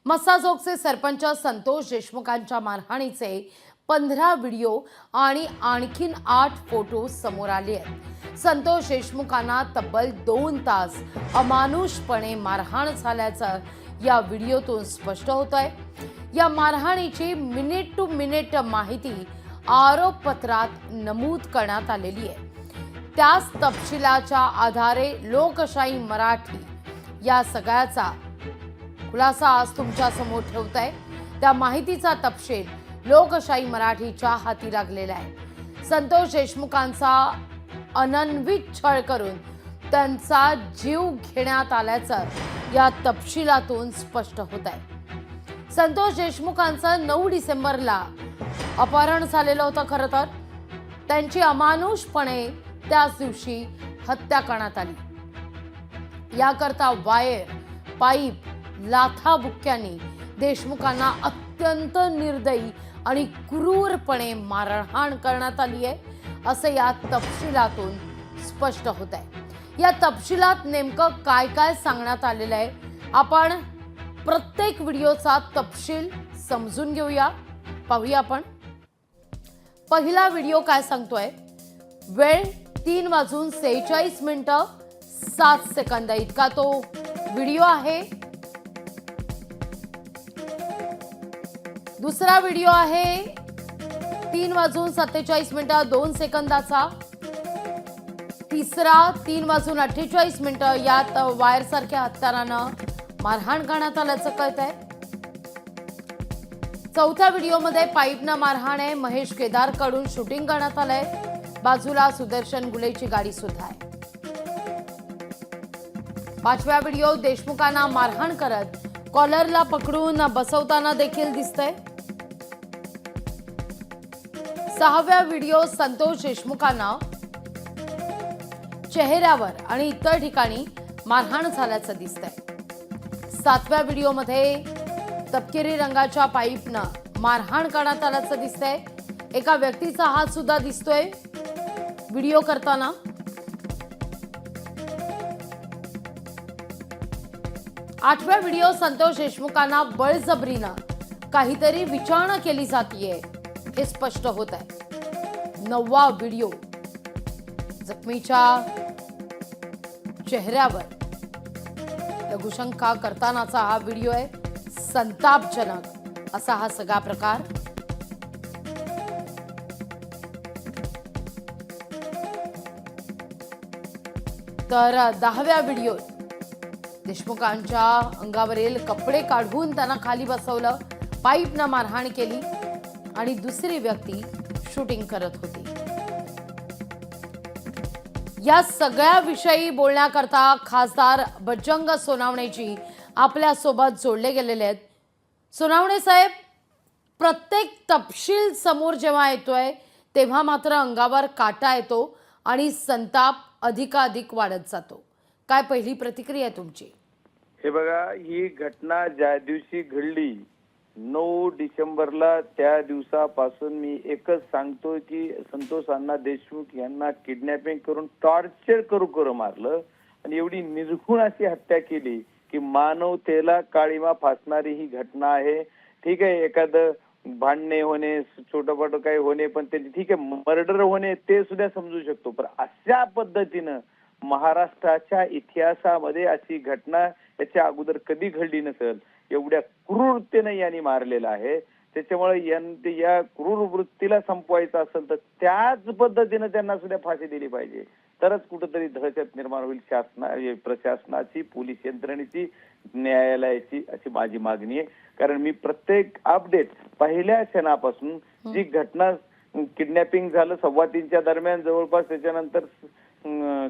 मस्साजोगचे सरपंच संतोष देशमुखांच्या मारहाणीचे 15 व्हिडिओ आणि आणखीन 8 फोटो समोर आले आहेत। संतोष देशमुखांना तब्बल 2 तास अमानुषपणे मारहाण झाल्याचं या व्हिडिओतून स्पष्ट होतंय। या मारहाणीची मिनिट टू मिनिट माहिती आरोपपत्रात नमूद करण्यात आलेली आहे। त्याच तपशिलाच्या आधारे लोकशाही मराठी या सगळ्याचा खुलासा आज तुमच्या समोर ठेवत आहे। त्या माहितीचा तपशील लोकशाही मराठीच्या हाती लागलेला आहे। संतोष देशमुखांचा अनन्वित छळ करून त्यांचा जीव घेण्यात आल्याचं या तपशिलातून स्पष्ट होत आहे। संतोष देशमुखांचं 9 डिसेंबरला अपहरण झालेलं होतं। खरं तर त्यांची अमानुषपणे त्याच दिवशी हत्या करण्यात आली। याकरता वायर, पाईप, लाथाबुक्क्यांनी देशमुखांना अत्यंत निर्दयी आणि क्रूरपणे मारहाण करण्यात आली आहे असे या तपशिलातून स्पष्ट होत आहे। या तपशिलात नेमकं काय काय सांगण्यात आलेलं आहे आपण प्रत्येक व्हिडिओचा तपशील समजून घेऊया, पाहूया आपण। पहिला व्हिडिओ काय सांगतोय, वेळ 3:46:07 इतका तो व्हिडिओ आहे। दुसरा व्हिडिओ आहे 3:47:02 तिसरा 3:48 यात वायर सारख्या हत्यारानं मारहाण करण्यात आल्याचं कळत आहे। चौथ्या व्हिडिओमध्ये पाईपनं मारहाण आहे। महेश केदारकडून शूटिंग करण्यात आलंय। बाजूला सुदर्शन गुलेची गाडी सुद्धा आहे। पाचव्या व्हिडिओ देशमुखांना मारहाण करत कॉलरला पकडून बसवताना देखील दिसतंय। सहाव्या व्हिडिओ संतोष देशमुखांना चेहऱ्यावर आणि इतर ठिकाणी मारहाण झाल्याचं दिसतंय। सातव्या व्हिडिओमध्ये तपकिरी रंगाच्या पाईपनं मारहाण करण्यात आल्याचं दिसतंय। एका व्यक्तीचा हात सुद्धा दिसतोय व्हिडिओ करताना। आठव्या व्हिडिओ संतोष देशमुखांना बळजबरीनं काहीतरी विचारणा केली जातीये हे स्पष्ट होत आहे। नववा व्हिडिओ जखमीच्या चेहऱ्यावर लघुशंका करतानाचा हा व्हिडिओ आहे। संतापजनक असा हा सगळा प्रकार। तर 10व्या व्हिडिओ देशमुखांच्या अंगावरील कपडे काढून त्यांना खाली बसवलं, पाईपनं मारहाण केली आणि दुसरी व्यक्ती शूटिंग करत होती। या सगळ्या विषयी बोलण्याकरता खासदार बजरंग सोनवणेजी आपल्या सोबत जोडले गेलेले आहेत। सोनवणे साहेब, प्रत्येक तपशील समोर जेव्हा येतोय तेव्हा मात्र अंगावर काटा येतो आणि संताप अधिकाधिक वाढत जातो। काय पहिली प्रतिक्रिया आहे तुमची? हे बघा, ही घटना ज्या दिवशी घडली 9 डिसेंबरला, त्या दिवसापासून मी एकच सांगतोय की संतोष अण्णा देशमुख यांना किडनॅपिंग करून टॉर्चर करू मारलं आणि एवढी निर्घृण अशी हत्या केली की मानवतेला काळीमा फासणारी ही घटना आहे। ठीक आहे, एखादं भांडणे होणे, छोटं काही होणे, पण ते ठीक आहे, मर्डर होणे ते सुद्धा समजू शकतो, पण अशा पद्धतीनं महाराष्ट्राच्या इतिहासामध्ये अशी घटना याच्या अगोदर कधी घडली नसेल। एवढ्या क्रूरतेने यांनी मारलेला आहे। त्याच्यामुळे या क्रूर वृत्तीला संपवायचं असेल तर त्याच पद्धतीने त्यांना सुद्धा फाशी दिली पाहिजे, तरच कुठेतरी दहशत निर्माण होईल प्रशासनाची, पोलीस यंत्रणेची, न्यायालयाची, अशी माझी मागणी आहे। कारण मी प्रत्येक अपडेट पहिल्या क्षणापासून, जी घटना किडनॅपिंग झालं 3:15च्या दरम्यान जवळपास, त्याच्यानंतर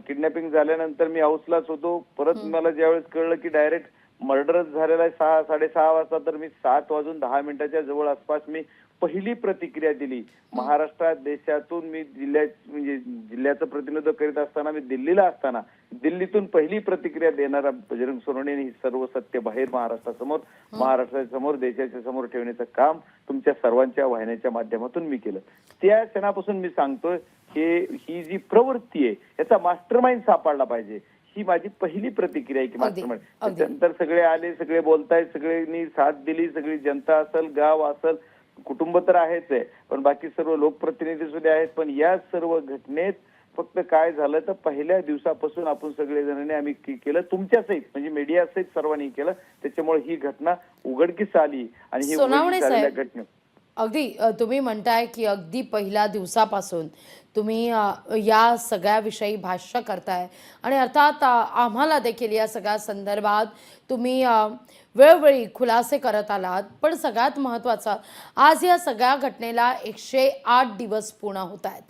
किडनॅपिंग झाल्यानंतर मी हाऊसलाच होतो। परत मला ज्यावेळेस कळलं की डायरेक्ट मर्डरच झालेला आहे 6-6:30 वाजता, तर मी 7:10 जवळ आसपास मी पहिली प्रतिक्रिया दिली। महाराष्ट्रात, देशातून मी जिल्ह्याचं प्रतिनिधित्व करीत असताना, मी दिल्लीला असताना दिल्लीतून पहिली प्रतिक्रिया देणारा बजरंग सोनवणे ही सर्व सत्य बाहेर महाराष्ट्रासमोर, महाराष्ट्राच्या समोर, देशाच्या समोर ठेवण्याचं काम तुमच्या सर्वांच्या वाहिन्याच्या माध्यमातून मी केलं। त्या क्षणापासून मी सांगतोय की ही जी प्रवृत्ती आहे याचा मास्टरमाइंड सापडला पाहिजे। ही माझी पहिली प्रतिक्रिया आहे की अगदी, मास्टरमाइंड. अगदी. त्याच्यानंतर सगळे आले, सगळे बोलतायत, सगळ्यांनी साथ दिली, सगळी जनता असेल, गाव असेल, कुटुंब तर आहेच आहे, पण बाकी सर्व लोकप्रतिनिधी सुद्धा आहेत. पण या सर्व घटनेत फक्त काय झालं तर पहिल्या दिवसापासून आपण सगळे जणांनी आम्ही केलं, तुमच्या सहित म्हणजे मीडिया सहित सर्वांनी केलं. त्याच्यामुळे ही घटना उघडकीस आली आणि ही सोनावणे उघडकीस आलेल्या साहेब, घटने अगदी तुम्ही म्हणताय की अगदी पहिल्या दिवसापासून तुम्ही या सगळ्याविषयी भाष्य करताय आणि अर्थात आम्हाला देखील या सगळ्या संदर्भात तुम्ही वेळोवेळी खुलासे करत आलात. पण सगळ्यात महत्त्वाचं, आज या सगळ्या घटनेला 108 दिवस पूर्ण होत आहेत.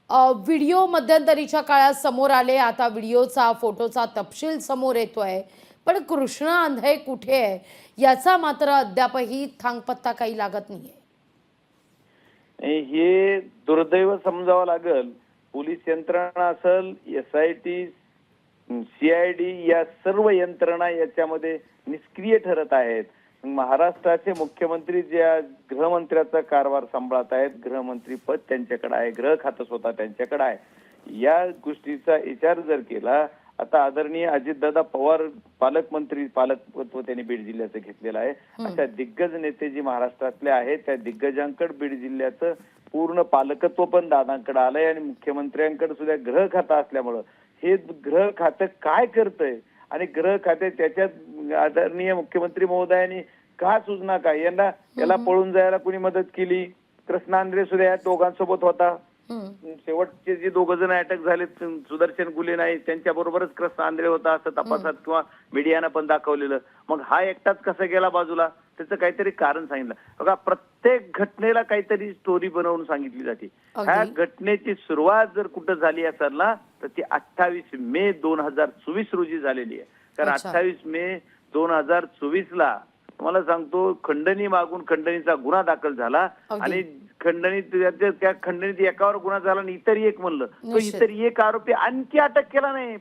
व्हिडिओ मध्यंतरीच्या काळात समोर आले, आता व्हिडिओचा फोटोचा तपशील समोर येतोय, पण कृष्णा आंधळे कुठे आहे याचा मात्र अद्यापही थांगपत्ता काही लागत नाहीये. हे दुर्दैव समजावं लागेल. पोलीस यंत्रणा असेल, SIT, CID या सर्व यंत्रणा याच्यामध्ये निष्क्रिय ठरत आहेत. महाराष्ट्राचे मुख्यमंत्री ज्या गृहमंत्र्याचा कारभार सांभाळत आहेत, गृहमंत्री पद त्यांच्याकडे आहे, गृह खातं स्वतः त्यांच्याकडे आहे. या गोष्टीचा विचार जर केला, आता आदरणीय अजितदादा पवार पालकत्व त्यांनी बीड जिल्ह्याचं घेतलेलं आहे. अशा दिग्गज नेते जे महाराष्ट्रातले आहेत त्या दिग्गजांकडे बीड जिल्ह्याचं पूर्ण पालकत्व पण दादांकडे आलंय आणि मुख्यमंत्र्यांकडे सुद्धा गृह खातं असल्यामुळं हे गृह खातं काय करतंय आणि गृह खाते त्याच्यात आदरणीय मुख्यमंत्री महोदयांनी का सूचना काय याला पळून जायला कुणी मदत केली? कृष्णा आंधळे सुद्धा या दोघांसोबत होता. शेवटचे जे दोघ जण अटक झाले, सुदर्शन गुले नाही, त्यांच्या बरोबरच कृष्णा आंधळे होता असं तपासात किंवा मीडियानं पण दाखवलेलं. मग हा एकटाच कसा गेला बाजूला? त्याचं काहीतरी कारण सांगितलं. बघा, प्रत्येक घटनेला काहीतरी स्टोरी बनवून सांगितली जाते. ह्या घटनेची सुरुवात जर कुठं झाली असेल ना तर ती 28 मे 2024 रोजी झालेली आहे. कारण 28 मे 2024 ला तुम्हाला सांगतो, खंडणी मागून खंडणीचा गुन्हा दाखल झाला आणि त्या खंडणीत एकावर गुन्हा झाला आणि इतर एक म्हणलं, तो इतर एक आरोपी आणखी अटक केला नाही.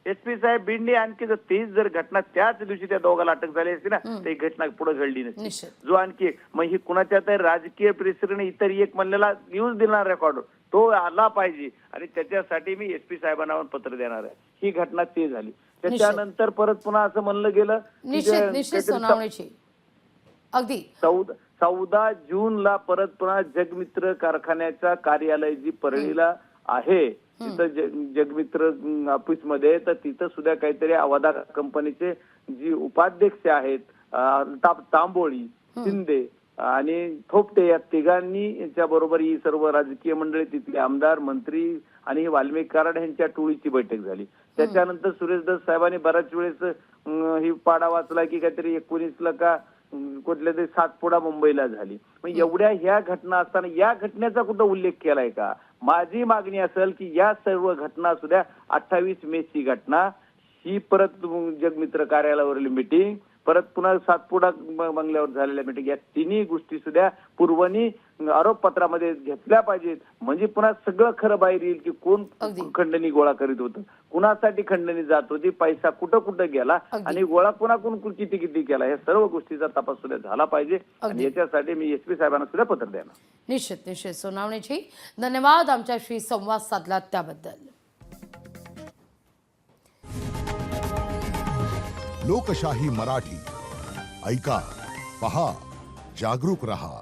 SP साहेब बीडने आणखी तेच जर घटना त्याच दिवशी त्या दोघाला अटक झाली असती ना तर ही घटना पुढे घडली नसती. जो आणखी एक, मग ही कुणाच्या तर राजकीय प्रेसरने इतर एक म्हणलेला न्यूज दिला रेकॉर्ड तो आला पाहिजे आणि त्याच्यासाठी मी SP साहेबांना पत्र देणार आहे. ही घटना ते झाली. त्याच्यानंतर परत पुन्हा असं म्हणलं गेलं अगदी 14 जूनला परत पुन्हा जगमित्र कारखान्याचा कार्यालय जी परळीला आहे तिथं जगमित्र ऑफिस मध्ये, तर तिथं सुद्धा काहीतरी अवादा कंपनीचे जी उपाध्यक्ष आहेत तांबोळी, शिंदे आणि थोपटे या तिघांनी यांच्या बरोबर ही सर्व राजकीय मंडळी, तिथले आमदार, मंत्री आणि वाल्मिक कराड यांच्या टोळीची बैठक झाली. त्याच्यानंतर सुरेश दस साहेबांनी बऱ्याच वेळेस ही पाडा वाचला की काहीतरी 19ला का कुठल्या तरी सातपुडा मुंबईला झाली. मग एवढ्या ह्या घटना असताना या घटनेचा कुठं उल्लेख केलाय का? माझी मागणी असेल की या सर्व घटना सुद्धा 28 मे ची घटना, ही परत जगमित्र कार्यालयावरील मिटिंग, परत पुन्हा सातपुडा बंगल्यावर झालेल्या मिटिंग, या तिन्ही गोष्टी सुद्धा पूर्वनी आरोपपत्रामध्ये घेतल्या पाहिजेत. म्हणजे पुन्हा सगळं खरं बाहेर येईल की कोण खंडणी गोळा करीत होतं, कुणासाठी खंडणी जात होती, पैसा कुठं कुठं गेला आणि गोळा कुणाकडून किती किती केला, या सर्व गोष्टीचा तपास सुद्धा झाला पाहिजे. आणि याच्यासाठी मी SP साहेबांना सुद्धा पत्र देणार. निश्चित सोनावणेची धन्यवाद आमच्याशी संवाद साधला त्याबद्दल. लोकशाही मराठी ऐका, पहा, जागरूक रहा.